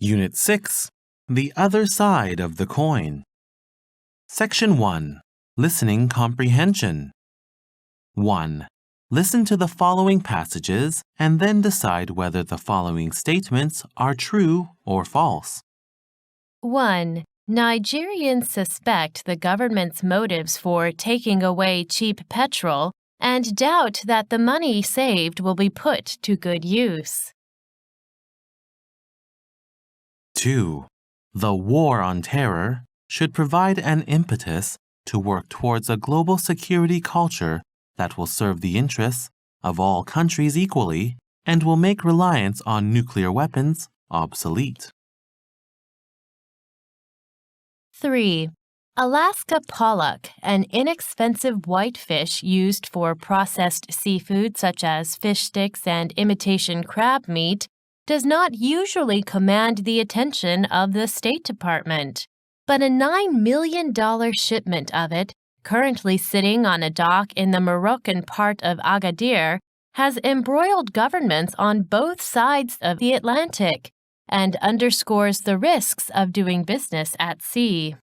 Unit 6. The other side of the coin. Section 1. Listening Comprehension. 1. Listen to the following passages and then decide whether the following statements are true or false. 1. Nigerians suspect the government's motives for taking away cheap petrol and doubt that the money saved will be put to good use. 2. The war on terror should provide an impetus to work towards a global security culture that will serve the interests of all countries equally and will make reliance on nuclear weapons obsolete. 3. Alaska pollock, an inexpensive whitefish used for processed seafood such as fish sticks and imitation crab meat, does not usually command the attention of the State Department. But a $9 million shipment of it, currently sitting on a dock in the Moroccan part of Agadir, has embroiled governments on both sides of the Atlantic and underscores the risks of doing business at sea.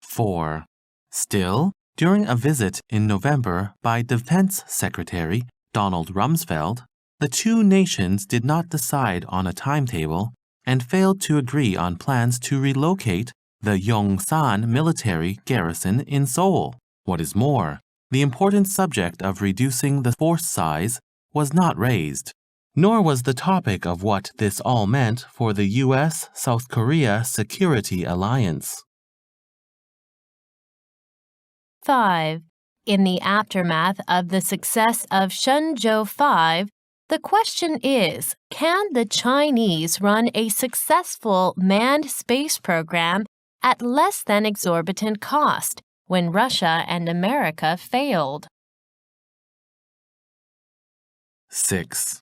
4. Still, during a visit in November by Defense Secretary Donald Rumsfeld, the two nations did not decide on a timetable and failed to agree on plans to relocate the Yongsan military garrison in Seoul. What is more, the important subject of reducing the force size was not raised, nor was the topic of what this all meant for the U.S.-South Korea security alliance. 5. In the aftermath of the success of Shenzhou 5, the question is, can the Chinese run a successful manned space program at less than exorbitant cost when Russia and America failed? 6.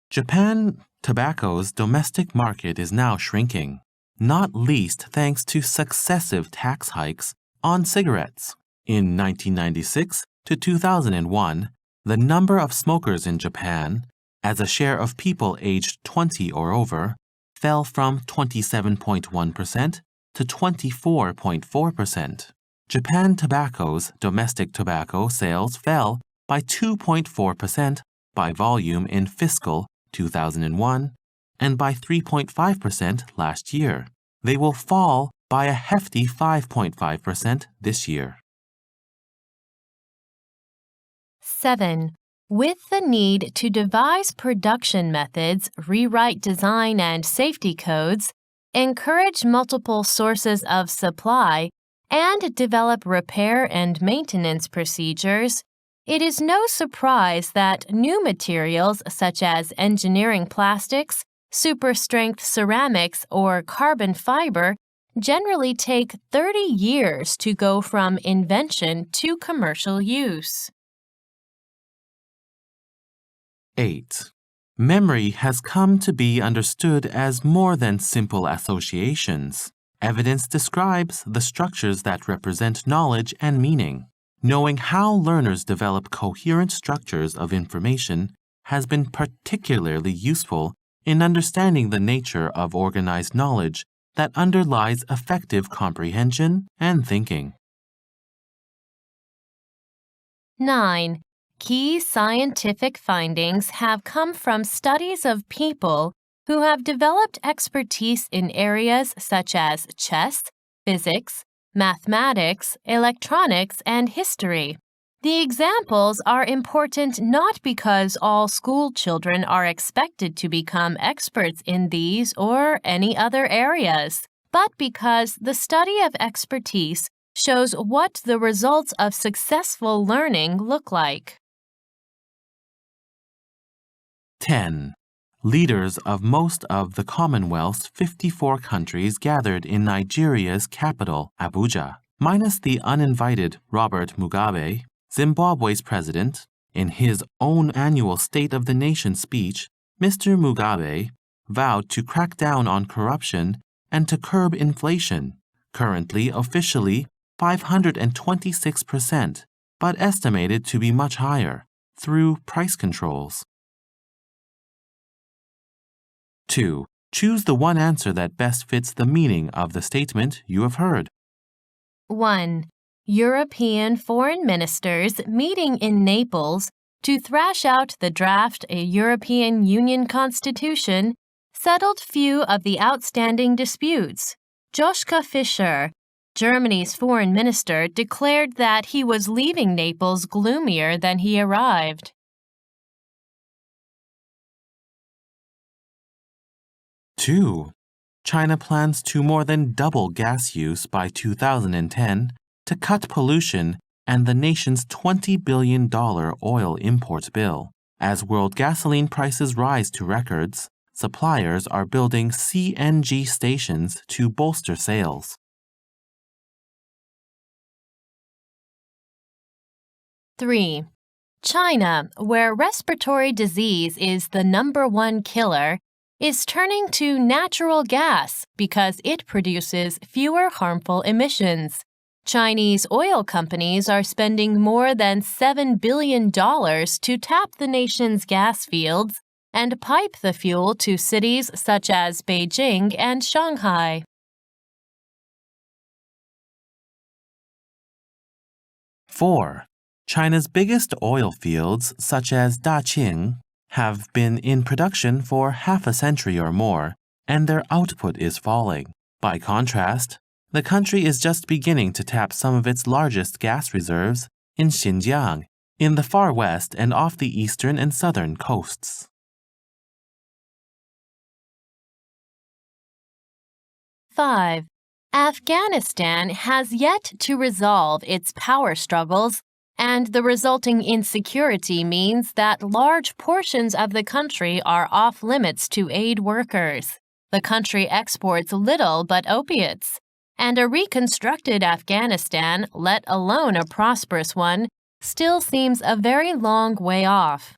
Japan tobacco's domestic market is now shrinking, not least thanks to successive tax hikes on cigarettes. In 1996 to 2001, the number of smokers in Japan, as a share of people aged 20 or over, fell from 27.1% to 24.4%. Japan Tobacco's domestic tobacco sales fell by 2.4% by volume in fiscal 2001 and by 3.5% last year. They will fall by a hefty 5.5% this year. 7. With the need to devise production methods, rewrite design and safety codes, encourage multiple sources of supply, and develop repair and maintenance procedures, it is no surprise that new materials such as engineering plastics, super-strength ceramics, or carbon fiber generally take 30 years to go from invention to commercial use. 8. Memory has come to be understood as more than simple associations. Evidence describes the structures that represent knowledge and meaning. Knowing how learners develop coherent structures of information has been particularly useful in understanding the nature of organized knowledge that underlies effective comprehension and thinking. 9. Key scientific findings have come from studies of people who have developed expertise in areas such as chess, physics, mathematics, electronics, and history. The examples are important not because all school children are expected to become experts in these or any other areas, but because the study of expertise shows what the results of successful learning look like. 10. Leaders of most of the Commonwealth's 54 countries gathered in Nigeria's capital, Abuja, minus the uninvited Robert Mugabe, Zimbabwe's president. In his own annual State of the Nation speech, Mr. Mugabe vowed to crack down on corruption and to curb inflation, currently officially 526%, but estimated to be much higher, through price controls. 2. Choose the one answer that best fits the meaning of the statement you have heard. 1. European foreign ministers meeting in Naples to thrash out the draft a European Union constitution settled few of the outstanding disputes. Joschka Fischer, Germany's foreign minister, declared that he was leaving Naples gloomier than he arrived. 2. China plans to more than double gas use by 2010 to cut pollution and the nation's $20 billion oil import bill. As world gasoline prices rise to records, suppliers are building CNG stations to bolster sales. 3. China, where respiratory disease is the #1 killer, is turning to natural gas because it produces fewer harmful emissions. Chinese oil companies are spending more than $7 billion to tap the nation's gas fields and pipe the fuel to cities such as Beijing and Shanghai. 4. China's biggest oil fields, such as Daqing, have been in production for half a century or more, and their output is falling. By contrast, the country is just beginning to tap some of its largest gas reserves in Xinjiang, in the far west and off the eastern and southern coasts. 5. Afghanistan has yet to resolve its power struggles, and the resulting insecurity means that large portions of the country are off limits to aid workers. The country exports little but opiates, and a reconstructed Afghanistan, let alone a prosperous one, still seems a very long way off.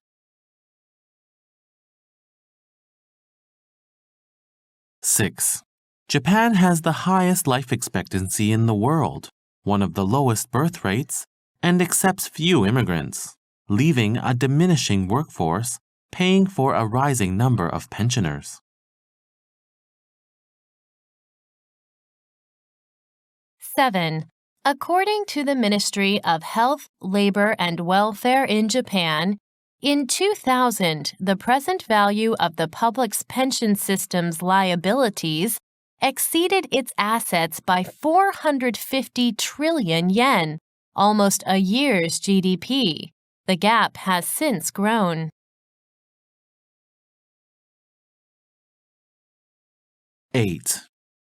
6. Japan has the highest life expectancy in the world, one of the lowest birth rates, and accepts few immigrants, leaving a diminishing workforce paying for a rising number of pensioners. 7. According to the Ministry of Health, Labor, and Welfare in Japan, in 2000, the present value of the public's pension system's liabilities exceeded its assets by 450 trillion yen, almost a year's GDP. The gap has since grown. 8.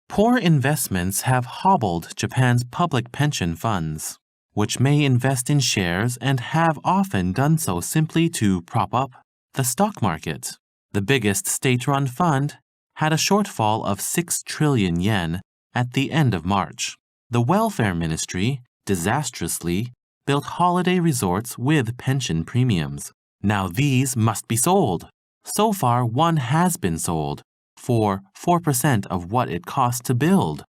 Poor investments have hobbled Japan's public pension funds, which may invest in shares and have often done so simply to prop up the stock market. The biggest state-run fund had a shortfall of 6 trillion yen at the end of March. The Welfare Ministry, disastrously, built holiday resorts with pension premiums. Now these must be sold. So far, one has been sold for 4% of what it cost to build.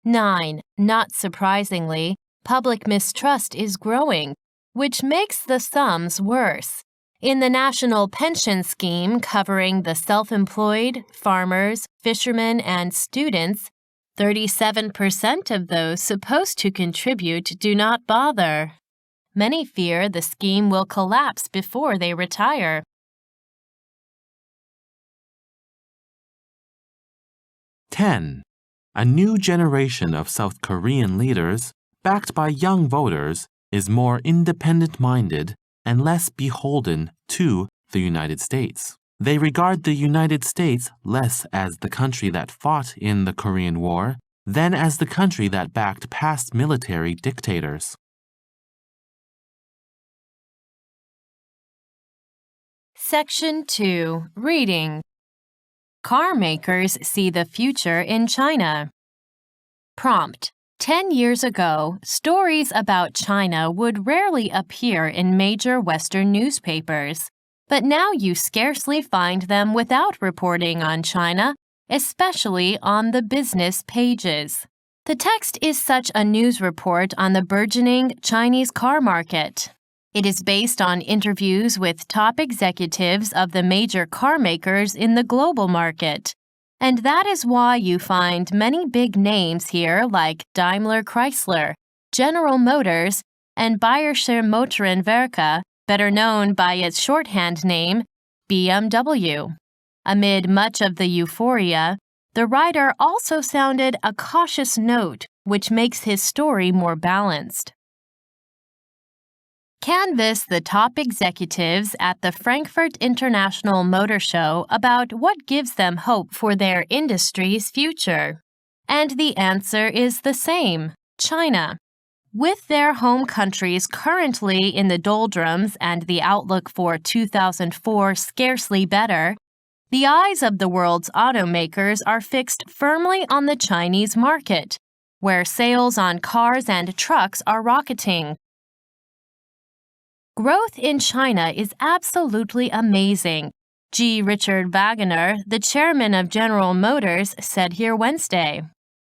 9. Not surprisingly, public mistrust is growing, which makes the sums worse. In the national pension scheme covering the self-employed, farmers, fishermen, and students, 37% of those supposed to contribute do not bother. Many fear the scheme will collapse before they retire. 10. A new generation of South Korean leaders, backed by young voters, is more independent-minded and less beholden to the United States. They regard the United States less as the country that fought in the Korean War than as the country that backed past military dictators. Section 2. Reading. Car makers see the future in China. Prompt. 10 years ago, stories about China would rarely appear in major Western newspapers, but now you scarcely find them without reporting on China, especially on the business pages. The text is such a news report on the burgeoning Chinese car market. It is based on interviews with top executives of the major car makers in the global market. And that is why you find many big names here like Daimler Chrysler, General Motors, and Bayerische Motorenwerke, better known by its shorthand name, BMW. Amid much of the euphoria, the writer also sounded a cautious note, which makes his story more balanced. Canvass the top executives at the Frankfurt International Motor Show about what gives them hope for their industry's future. And the answer is the same: China. With their home countries currently in the doldrums and the outlook for 2004 scarcely better, the eyes of the world's automakers are fixed firmly on the Chinese market, where sales on cars and trucks are rocketing. Growth in China is absolutely amazing, G. Richard Wagoner, the chairman of General Motors, said here Wednesday.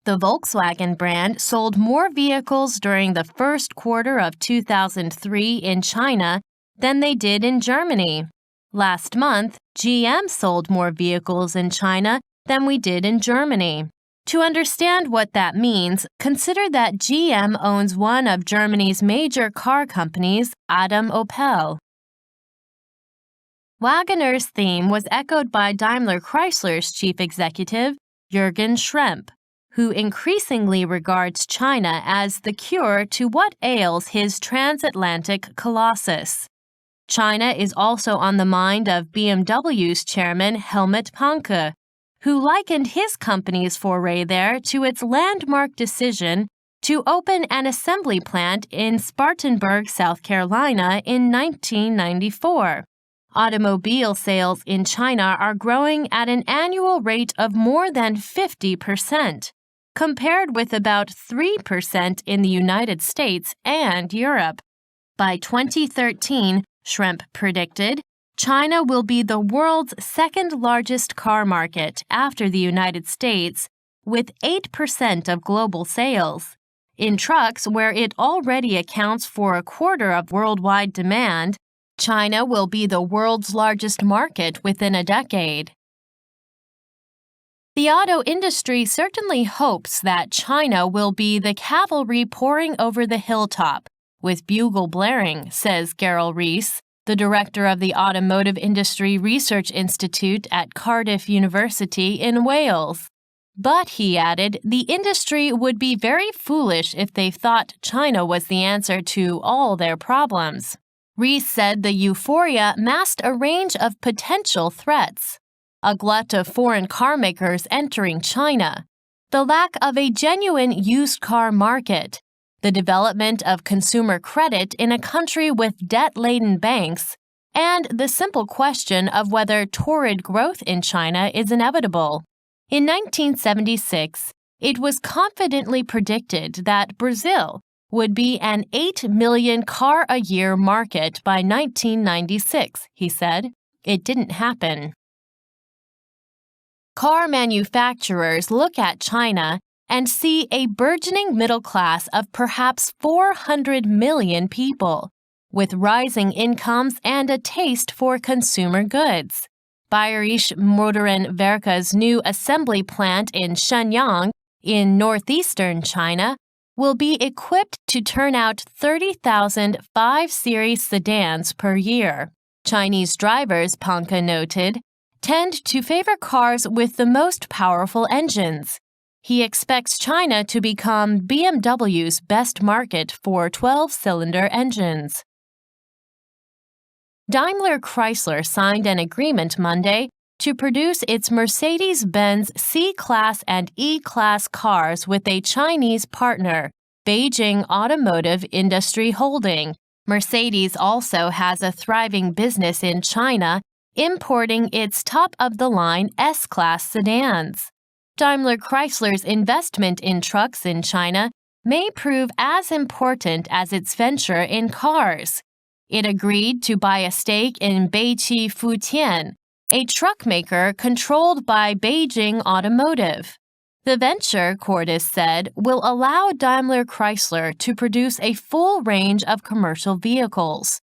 The Volkswagen brand sold more vehicles during the first quarter of 2003 in China than they did in Germany. Last month, GM sold more vehicles in China than we did in Germany. To understand what that means, consider that GM owns one of Germany's major car companies, Adam Opel. Wagoner's theme was echoed by Daimler Chrysler's chief executive, Jürgen Schrempp, who increasingly regards China as the cure to what ails his transatlantic colossus. China is also on the mind of BMW's chairman Helmut Panke, who likened his company's foray there to its landmark decision to open an assembly plant in Spartanburg, South Carolina in 1994. Automobile sales in China are growing at an annual rate of more than 50%, compared with about 3% in the United States and Europe. By 2013, Schrempp predicted, China will be the world's second-largest car market after the United States, with 8% of global sales. In trucks, where it already accounts for a quarter of worldwide demand, China will be the world's largest market within a decade. The auto industry certainly hopes that China will be the cavalry pouring over the hilltop, with bugle blaring, says Gerald Rees, the director of the Automotive Industry Research Institute at Cardiff University in Wales. But, he added, the industry would be very foolish if they thought China was the answer to all their problems. Rees said the euphoria masked a range of potential threats: a glut of foreign car makers entering China, the lack of a genuine used car market, the development of consumer credit in a country with debt-laden banks, and the simple question of whether torrid growth in China is inevitable. In 1976, it was confidently predicted that Brazil would be an 8 million car-a-year market by 1996, he said. It didn't happen. Car manufacturers look at China and see a burgeoning middle class of perhaps 400 million people, with rising incomes and a taste for consumer goods. Bayerische Motorenwerke's new assembly plant in Shenyang, in northeastern China, will be equipped to turn out 30,000 5 Series sedans per year. Chinese drivers, Panke noted, tend to favor cars with the most powerful engines. He expects China to become BMW's best market for 12-cylinder engines. Daimler Chrysler signed an agreement Monday to produce its Mercedes-Benz C-Class and E-Class cars with a Chinese partner, Beijing Automotive Industry Holding. Mercedes also has a thriving business in China, importing its top-of-the-line S-Class sedans. Daimler Chrysler's investment in trucks in China may prove as important as its venture in cars. It agreed to buy a stake in Beiqi Futian, a truck maker controlled by Beijing Automotive. The venture, Cordis said, will allow Daimler Chrysler to produce a full range of commercial vehicles.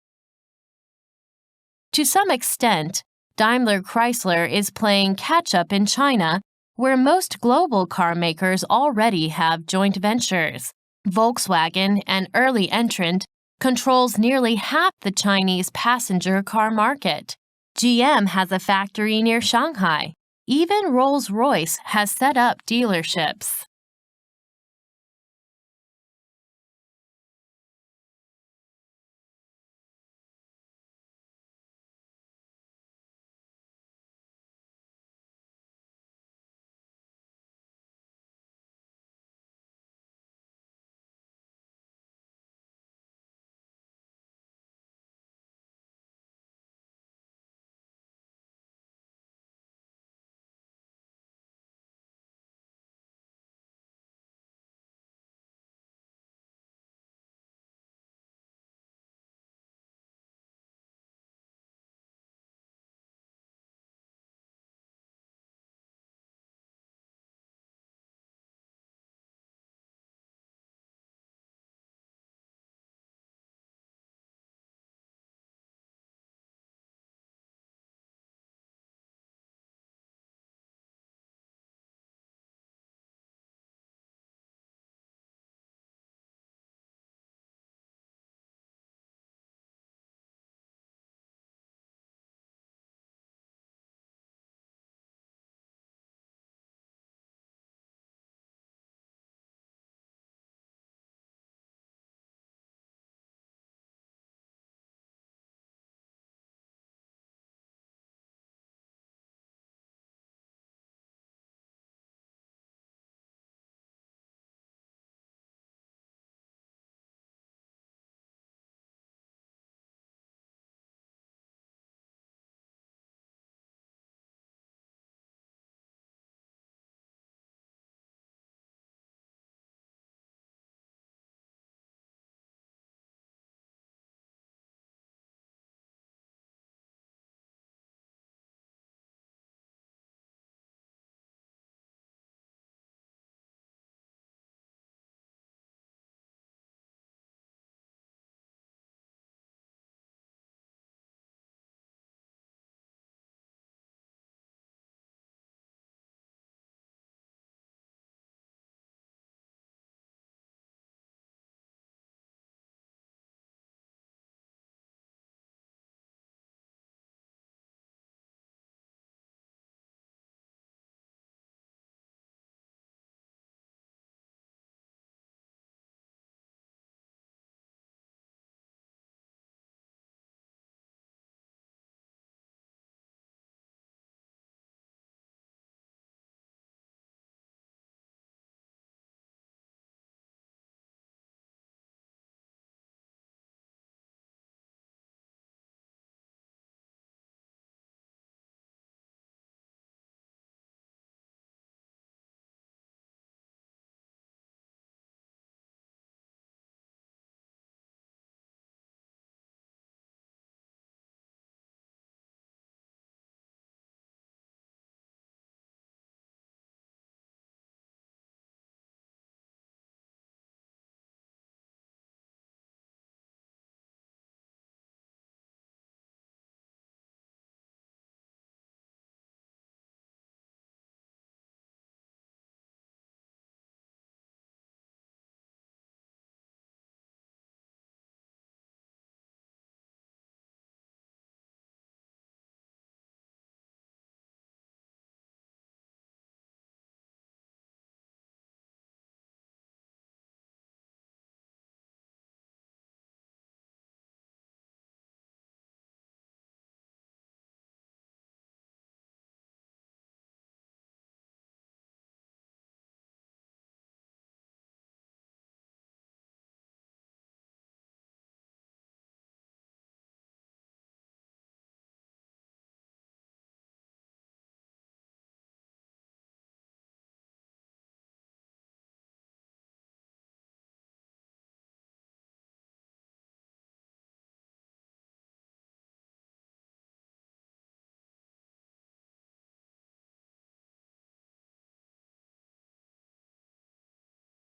To some extent, Daimler Chrysler is playing catch-up in China, where most global car makers already have joint ventures. Volkswagen, an early entrant, controls nearly half the Chinese passenger car market. GM has a factory near Shanghai. Even Rolls-Royce has set up dealerships.